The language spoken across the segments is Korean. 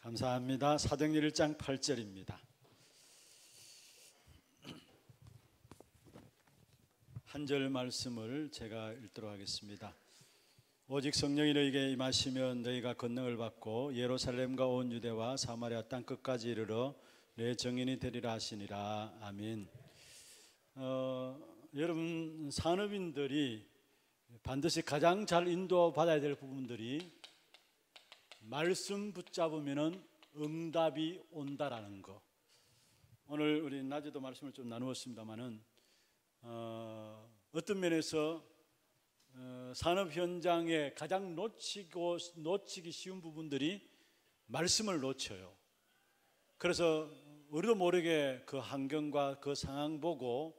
감사합니다. 사도행전 1장 8절입니다. 한 절 말씀을 제가 읽도록 하겠습니다. 오직 성령이 너희에게 임하시면 너희가 권능을 받고 예루살렘과 온 유대와 사마리아 땅 끝까지 이르러 내 증인이 되리라 하시니라. 아멘. 여러분, 산업인들이 반드시 가장 잘 인도받아야 될 부분들이 말씀 붙잡으면 응답이 온다라는 거. 오늘 우리 낮에도 말씀을 좀 나누었습니다만은 어떤 면에서 산업 현장에 가장 놓치기 쉬운 부분들이 말씀을 놓쳐요. 그래서 우리도 모르게 그 환경과 그 상황 보고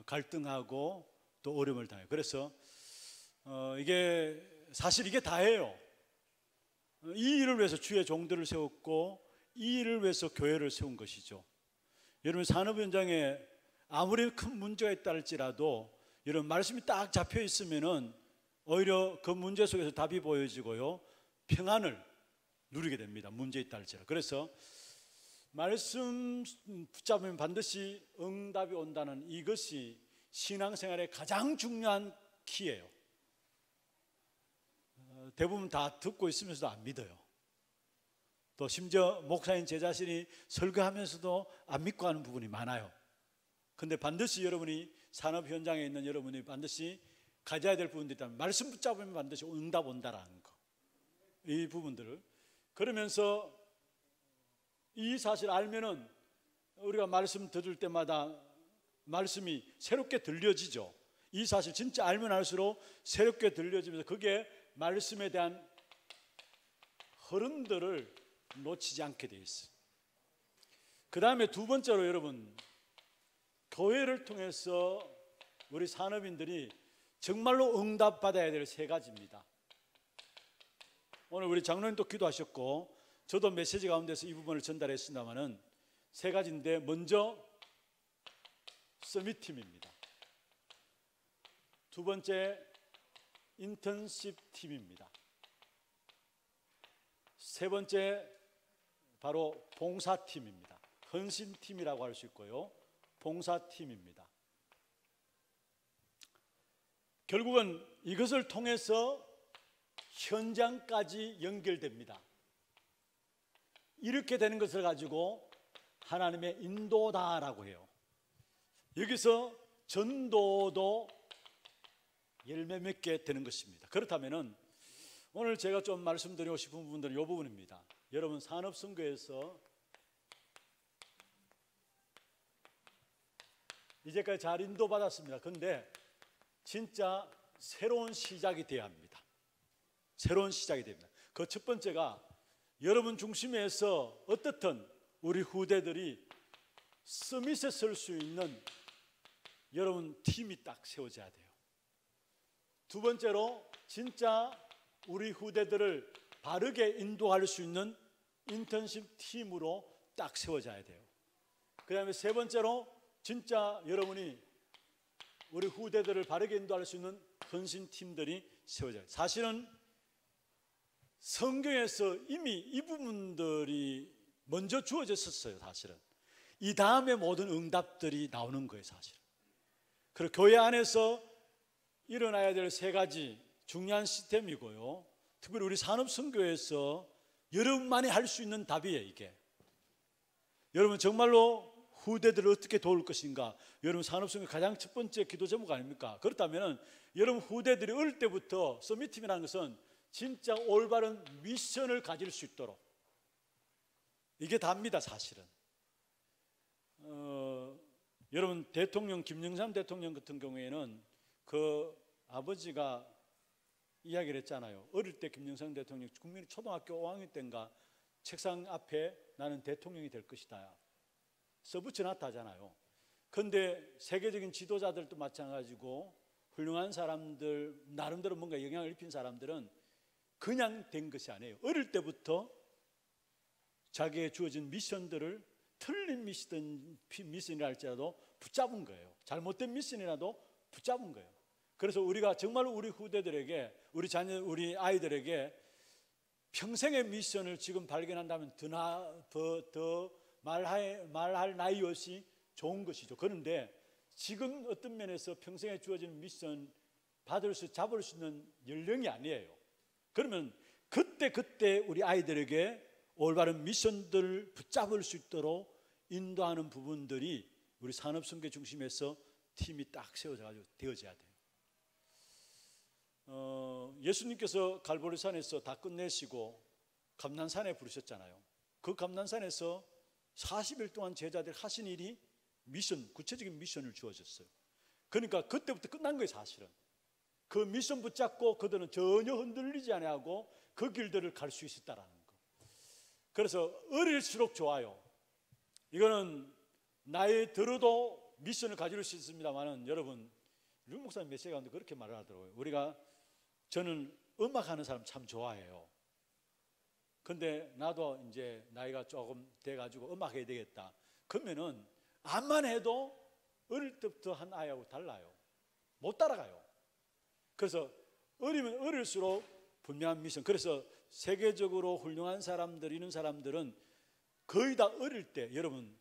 갈등하고 또 어려움을 당해요. 그래서 이게 사실 이게 다예요. 이 일을 위해서 주의 종들을 세웠고 이 일을 위해서 교회를 세운 것이죠. 여러분, 산업 현장에 아무리 큰 문제가 있다 할지라도 이런 말씀이 딱 잡혀 있으면은 오히려 그 문제 속에서 답이 보여지고요, 평안을 누리게 됩니다. 문제 있다 할지라도. 그래서 말씀 붙잡으면 반드시 응답이 온다는 이것이 신앙생활의 가장 중요한 키예요. 대부분 다 듣고 있으면서도 안 믿어요. 또 심지어 목사인 제 자신이 설교하면서도 안 믿고 하는 부분이 많아요. 근데 반드시 여러분이 산업 현장에 있는 여러분이 반드시 가져야 될 부분들이 있다면 말씀 붙잡으면 반드시 응답 온다라는 거, 이 부분들을 그러면서 이 사실 알면은 우리가 말씀 들을 때마다 말씀이 새롭게 들려지죠. 이 사실 진짜 알면 알수록 새롭게 들려지면서 그게 말씀에 대한 흐름들을 놓치지 않게 돼 있어요. 그 다음에 두 번째로 여러분, 교회를 통해서 우리 산업인들이 정말로 응답받아야 될 세 가지입니다. 오늘 우리 장로님도 기도하셨고 저도 메시지 가운데서 이 부분을 전달했습니다마는 세 가지인데, 먼저 서밋팀입니다. 두 번째 인턴십 팀입니다. 세 번째 바로 봉사팀입니다. 헌신팀이라고 할 수 있고요, 봉사팀입니다. 결국은 이것을 통해서 현장까지 연결됩니다. 이렇게 되는 것을 가지고 하나님의 인도다라고 해요. 여기서 전도도 열매 맺게 되는 것입니다. 그렇다면 오늘 제가 좀 말씀드리고 싶은 부분들은 이 부분입니다. 여러분, 산업선교에서 이제까지 잘 인도받았습니다. 그런데 진짜 새로운 시작이 돼야 합니다. 새로운 시작이 됩니다. 그 첫 번째가 여러분 중심에서 어떻든 우리 후대들이 서밋에 설 수 있는 여러분 팀이 딱 세워져야 돼요. 두 번째로 진짜 우리 후대들을 바르게 인도할 수 있는 인턴십 팀으로 딱 세워져야 돼요. 그 다음에 세 번째로 진짜 여러분이 우리 후대들을 바르게 인도할 수 있는 헌신팀들이 세워져야 돼요. 사실은 성경에서 이미 이 부분들이 먼저 주어졌었어요. 사실은 이 다음에 모든 응답들이 나오는 거예요. 사실은. 그리고 교회 안에서 일어나야 될 세 가지 중요한 시스템이고요, 특별히 우리 산업선교에서 여러분만이 할 수 있는 답이에요. 이게 여러분 정말로 후대들을 어떻게 도울 것인가, 여러분 산업선교 가장 첫 번째 기도 제목 아닙니까? 그렇다면 여러분 후대들이 어릴 때부터 서밋팀이라는 것은 진짜 올바른 미션을 가질 수 있도록, 이게 답니다. 사실은 여러분 대통령 김영삼 대통령 같은 경우에는 그 아버지가 이야기를 했잖아요. 어릴 때 김영삼 대통령 국민 초등학교 5학년 때인가 책상 앞에 나는 대통령이 될 것이다 써붙여놨다 하잖아요. 그런데 세계적인 지도자들도 마찬가지고 훌륭한 사람들, 나름대로 뭔가 영향을 입힌 사람들은 그냥 된 것이 아니에요. 어릴 때부터 자기의 주어진 미션들을 틀린 미션이라 할지라도 붙잡은 거예요. 잘못된 미션이라도 붙잡은 거예요. 그래서 우리가 정말 우리 후대들에게, 우리 자녀, 우리 아이들에게 평생의 미션을 지금 발견한다면 더 말할 나위 없이 좋은 것이죠. 그런데 지금 어떤 면에서 평생에 주어지는 미션 잡을 수 있는 연령이 아니에요. 그러면 그때 우리 아이들에게 올바른 미션들을 붙잡을 수 있도록 인도하는 부분들이 우리 산업선교 중심에서 팀이 딱 세워져가지고 되어져야 돼요. 예수님께서 갈보리산에서 다 끝내시고 감난산에 부르셨잖아요. 그 감난산에서 40일 동안 제자들 하신 일이 구체적인 미션을 주어졌어요. 그러니까 그때부터 끝난 거예요. 사실은 그 미션 붙잡고 그들은 전혀 흔들리지 않고 그 길들을 갈 수 있었다라는 거. 그래서 어릴수록 좋아요. 이거는 나이 들어도 미션을 가질 수 있습니다만은, 여러분, 류 목사님 메시지 가운데 그렇게 말을 하더라고요. 저는 음악하는 사람 참 좋아해요. 근데 나도 이제 나이가 조금 돼가지고 음악해야 되겠다. 그러면은 암만 해도 어릴 때부터 한 아이하고 달라요. 못 따라가요. 그래서 어리면 어릴수록 분명한 미션. 그래서 세계적으로 훌륭한 사람들, 이런 사람들은 거의 다 어릴 때, 여러분,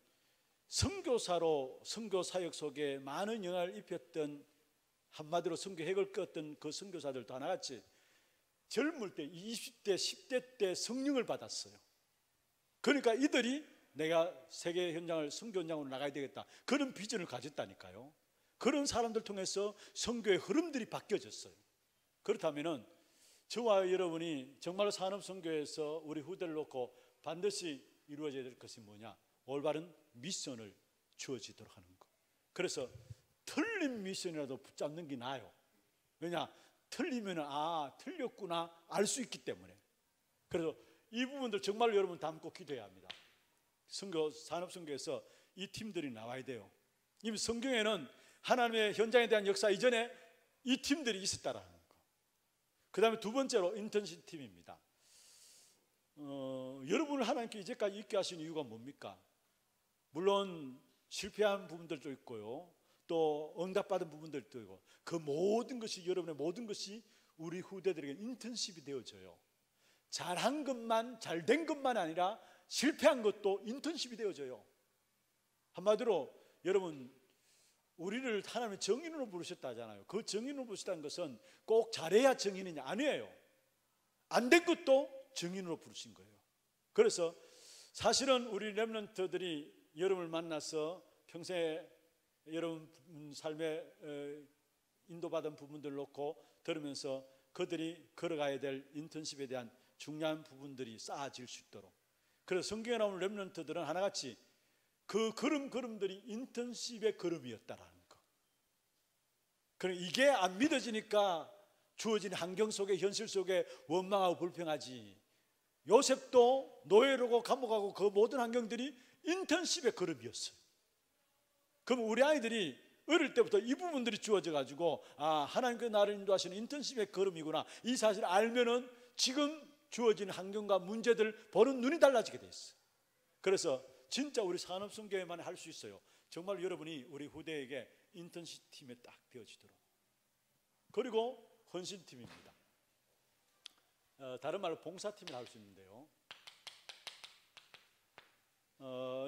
선교사로 선교 사역 속에 많은 영향을 입혔던, 한마디로 선교 핵을 껐던 그 선교사들도 하나같이 젊을 때 20대 10대 때 성령을 받았어요. 그러니까 이들이 내가 세계 현장을 선교 현장으로 나가야 되겠다, 그런 비전을 가졌다니까요. 그런 사람들 통해서 선교의 흐름들이 바뀌어졌어요. 그렇다면은 저와 여러분이 정말 산업선교에서 우리 후대를 놓고 반드시 이루어져야 될 것이 뭐냐? 올바른 미션을 주어지도록 하는 것. 그래서 틀린 미션이라도 붙잡는 게 나아요. 왜냐? 틀리면 틀렸구나 알 수 있기 때문에. 그래서 이 부분들 정말 여러분 담고 기도해야 합니다. 산업선교에서 이 팀들이 나와야 돼요. 이미 성경에는 하나님의 현장에 대한 역사 이전에 이 팀들이 있었다라는 거. 그 다음에 두 번째로 인턴십 팀입니다. 여러분을 하나님께 이제까지 있게 하신 이유가 뭡니까? 물론 실패한 부분들도 있고요, 또 응답받은 부분들도 있고, 그 모든 것이, 여러분의 모든 것이 우리 후대들에게 인턴십이 되어져요. 잘한 것만, 잘된 것만 아니라 실패한 것도 인턴십이 되어져요. 한마디로 여러분, 우리를 하나님의 정인으로 부르셨다 하잖아요. 그 정인으로 부르셨다는 것은 꼭 잘해야 정인이 아니에요. 안 된 것도 정인으로 부르신 거예요. 그래서 사실은 우리 렘넌트들이 여러분을 만나서 평생에 여러분 삶에 인도받은 부분들을 놓고 들으면서 그들이 걸어가야 될 인턴십에 대한 중요한 부분들이 쌓아질 수 있도록. 그래서 성경에 나오는 렘넌트들은 하나같이 그 걸음들이 인턴십의 걸음이었다라는 거. 그럼 이게 안 믿어지니까 주어진 환경 속에, 현실 속에 원망하고 불평하지. 요셉도 노예로고 감옥하고 그 모든 환경들이 인턴십의 걸음이었어요. 그럼 우리 아이들이 어릴 때부터 이 부분들이 주어져 가지고 하나님께서 나를 인도하시는 인턴십의 걸음이구나, 이 사실을 알면은 지금 주어진 환경과 문제들 보는 눈이 달라지게 돼 있어요. 그래서 진짜 우리 산업선교에만 할 수 있어요. 정말 여러분이 우리 후대에게 인턴십 팀에 딱 되어지도록. 그리고 헌신팀입니다. 다른 말로 봉사팀이라 할 수 있는데요,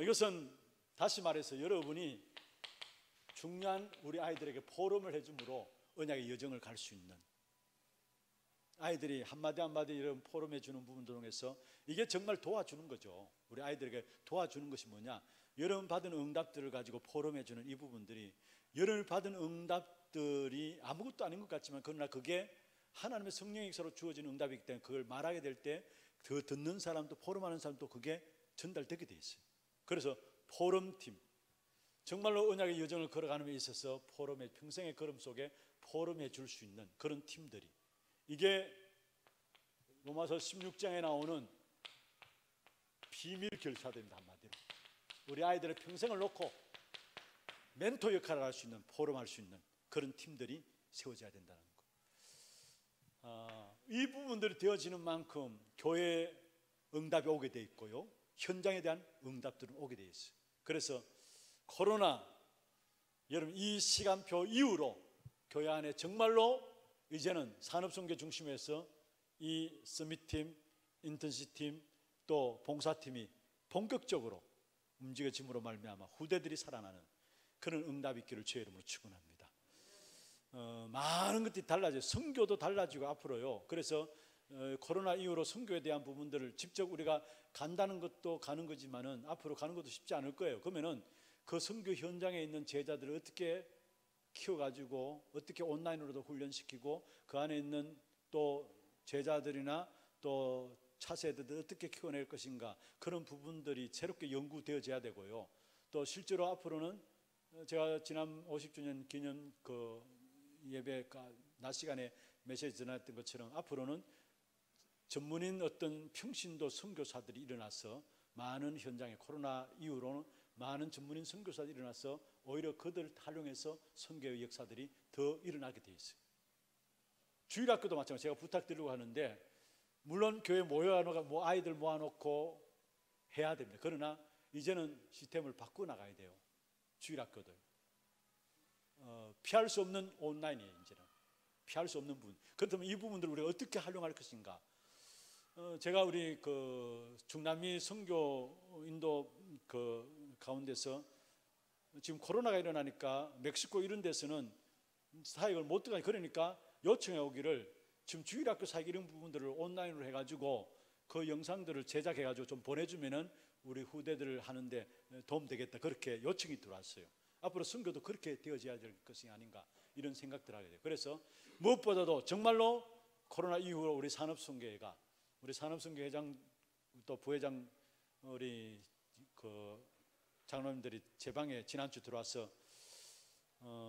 이것은 다시 말해서 여러분이 중요한 우리 아이들에게 포럼을 해줌으로 언약의 여정을 갈 수 있는, 아이들이 한마디 한마디 이런 포럼해 주는 부분들 통해서 이게 정말 도와주는 거죠. 우리 아이들에게 도와주는 것이 뭐냐? 여러분 받은 응답들을 가지고 포럼해 주는 이 부분들이, 여러분 받은 응답들이 아무것도 아닌 것 같지만 그러나 그게 하나님의 성령의 역사로 주어진 응답이기 때문에 그걸 말하게 될 때 그 듣는 사람도, 포럼하는 사람도 그게 전달되게 돼 있어요. 그래서 포럼팀, 정말로 언약의 여정을 걸어가는 데 있어서 포럼의 평생의 걸음 속에 포럼해 줄 수 있는 그런 팀들이, 이게 로마서 16장에 나오는 비밀 결사대입니다. 한마디로 우리 아이들의 평생을 놓고 멘토 역할을 할 수 있는, 포럼할 수 있는 그런 팀들이 세워져야 된다는 거. 이 부분들이 되어지는 만큼 교회에 응답이 오게 돼 있고요, 현장에 대한 응답들은 오게 돼 있어요. 그래서 코로나, 여러분 이 시간표 이후로 교회 안에 정말로 이제는 산업선교 중심에서 이 서밋팀, 인턴십 팀 또 봉사팀이 본격적으로 움직여짐으로 말미암아 후대들이 살아나는 그런 응답이 있기를 주의 이름으로 축원합니다. 많은 것들이 달라져요. 선교도 달라지고 앞으로요. 그래서 코로나 이후로 선교에 대한 부분들을 직접 우리가 간다는 것도 가는 거지만은 앞으로 가는 것도 쉽지 않을 거예요. 그러면은 그 선교 현장에 있는 제자들을 어떻게 키워가지고 어떻게 온라인으로도 훈련시키고 그 안에 있는 또 제자들이나 또 차세대들 어떻게 키워낼 것인가, 그런 부분들이 새롭게 연구되어져야 되고요. 또 실제로 앞으로는 제가 지난 50주년 기념 그 예배 낮 시간에 메시지 전했던 것처럼 앞으로는 전문인 어떤 평신도 선교사들이 일어나서 많은 현장에 코로나 이후로는 많은 전문인 선교사들이 일어나서 오히려 그들을 활용해서 선교의 역사들이 더 일어나게 돼 있어요. 주일학교도 마찬가지로 제가 부탁드리려고 하는데, 물론 교회 모여놓고 아이들 모아놓고 해야 됩니다. 그러나 이제는 시스템을 바꾸어 나가야 돼요. 주일학교들 피할 수 없는 온라인이에요. 이제는 피할 수 없는 부분. 그렇다면 이 부분들을 우리가 어떻게 활용할 것인가? 제가 우리 그 중남미 선교 인도 그 가운데서 지금 코로나가 일어나니까 멕시코 이런 데서는 사역을 못 들어가니, 그러니까 요청해 오기를 지금 주일학교 사역 이런 부분들을 온라인으로 해가지고 그 영상들을 제작해가지고 좀 보내주면은 우리 후대들을 하는데 도움 되겠다, 그렇게 요청이 들어왔어요. 앞으로 선교도 그렇게 되어져야 될 것이 아닌가, 이런 생각들을 하게 돼요. 그래서 무엇보다도 정말로 코로나 이후로 우리 산업선교회가, 우리 산업선교회장 또 부회장 우리 그 장로님들이 제 방에 지난주 들어와서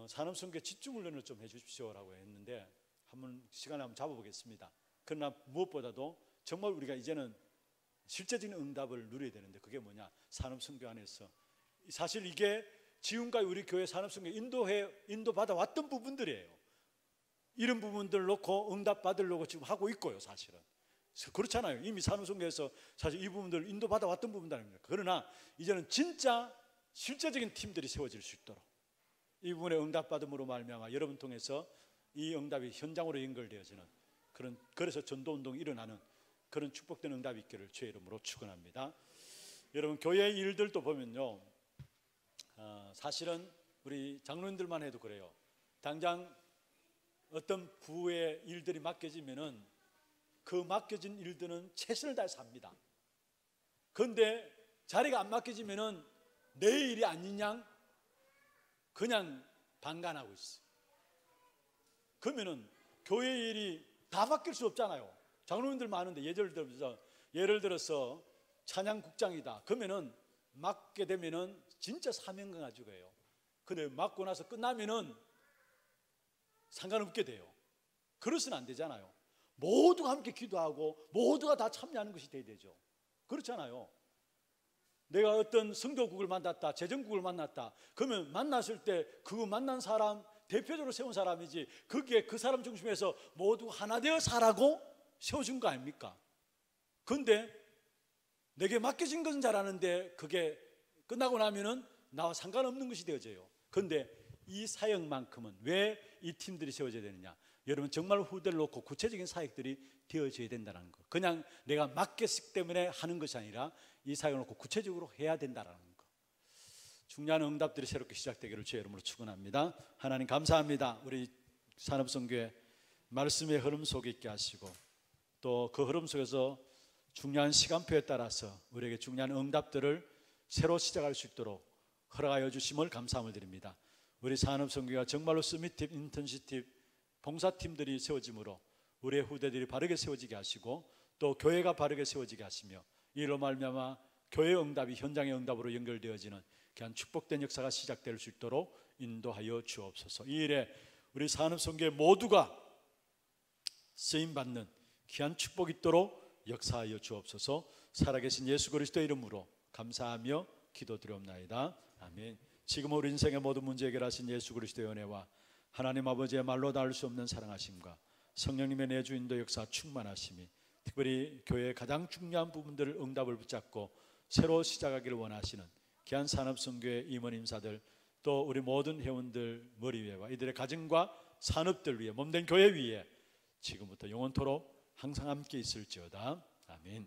산업선교 집중훈련을 좀 해주십시오라고 했는데 한번 시간을 한번 잡아보겠습니다. 그러나 무엇보다도 정말 우리가 이제는 실제적인 응답을 누려야 되는데, 그게 뭐냐? 산업선교 안에서 사실 이게 지금까지 우리 교회 산업선교 인도 받아왔던 부분들이에요. 이런 부분들을 놓고 응답 받으려고 지금 하고 있고요. 사실은 그렇잖아요. 이미 산업선교에서 사실 이 부분들을 인도 받아왔던 부분들 아닙니까? 그러나 이제는 진짜 실제적인 팀들이 세워질 수 있도록 이 부분에 응답 받음으로 말미암아 여러분 통해서 이 응답이 현장으로 연결되어지는 그런, 그래서 전도운동이 일어나는 그런 축복된 응답이 있기를 주의 이름으로 축원합니다. 여러분 교회의 일들도 보면요, 사실은 우리 장로님들만 해도 그래요. 당장 어떤 부의 일들이 맡겨지면은 그 맡겨진 일들은 최선을 다해서 합니다. 그런데 자리가 안 맡겨지면은 내 일이 아닌 양 그냥 방관하고 있어요. 그러면은 교회 일이 다 맡길 수 없잖아요. 장로님들 많은데 예를 들어서 찬양국장이다. 그러면은 맡게 되면은 진짜 사명감 가지고 해요. 근데 맡고 나서 끝나면은 상관없게 돼요. 그래서는 안 되잖아요. 모두가 함께 기도하고 모두가 다 참여하는 것이 돼야 되죠. 그렇잖아요. 내가 어떤 선교국을 만났다, 재정국을 만났다. 그러면 만났을 때 그 만난 사람 대표적으로 세운 사람이지, 그게 그 사람 중심에서 모두 하나 되어 살라고 세워준 거 아닙니까? 그런데 내게 맡겨진 것은 잘하는데 그게 끝나고 나면은 나와 상관없는 것이 되어져요. 그런데 이 사역만큼은 왜 이 팀들이 세워져야 되느냐? 여러분 정말 후대를 놓고 구체적인 사역들이 되어져야 된다는 거. 그냥 내가 맡겼기 때문에 하는 것이 아니라 이 사역을 놓고 구체적으로 해야 된다는 거. 중요한 응답들이 새롭게 시작되기를 주의 이름으로 축원합니다. 하나님 감사합니다. 우리 산업선교회 말씀의 흐름 속에 있게 하시고 또 그 흐름 속에서 중요한 시간표에 따라서 우리에게 중요한 응답들을 새로 시작할 수 있도록 허락하여 주심을 감사함을 드립니다. 우리 산업선교회가 정말로 서밋팀, 인턴십팀, 봉사팀들이 세워짐으로 우리의 후대들이 바르게 세워지게 하시고 또 교회가 바르게 세워지게 하시며 이로 말미암아 교회의 응답이 현장의 응답으로 연결되어지는 귀한 축복된 역사가 시작될 수 있도록 인도하여 주옵소서. 이 일에 우리 산업선교회 모두가 쓰임받는 귀한 축복이 있도록 역사하여 주옵소서. 살아계신 예수 그리스도의 이름으로 감사하며 기도드리옵나이다. 아멘. 지금 우리 인생의 모든 문제 해결하신 예수 그리스도의 은혜와 하나님 아버지의 말로 닿을 수 없는 사랑하심과 성령님의 내주인도 역사 충만하심이 특별히 교회의 가장 중요한 부분들을 응답을 붙잡고 새로 시작하기를 원하시는 귀한 산업선교회 임원 임사들 또 우리 모든 회원들 머리 위에와 이들의 가정과 산업들 위에 몸된 교회 위에 지금부터 영원토록 항상 함께 있을지어다. 아멘. 아멘.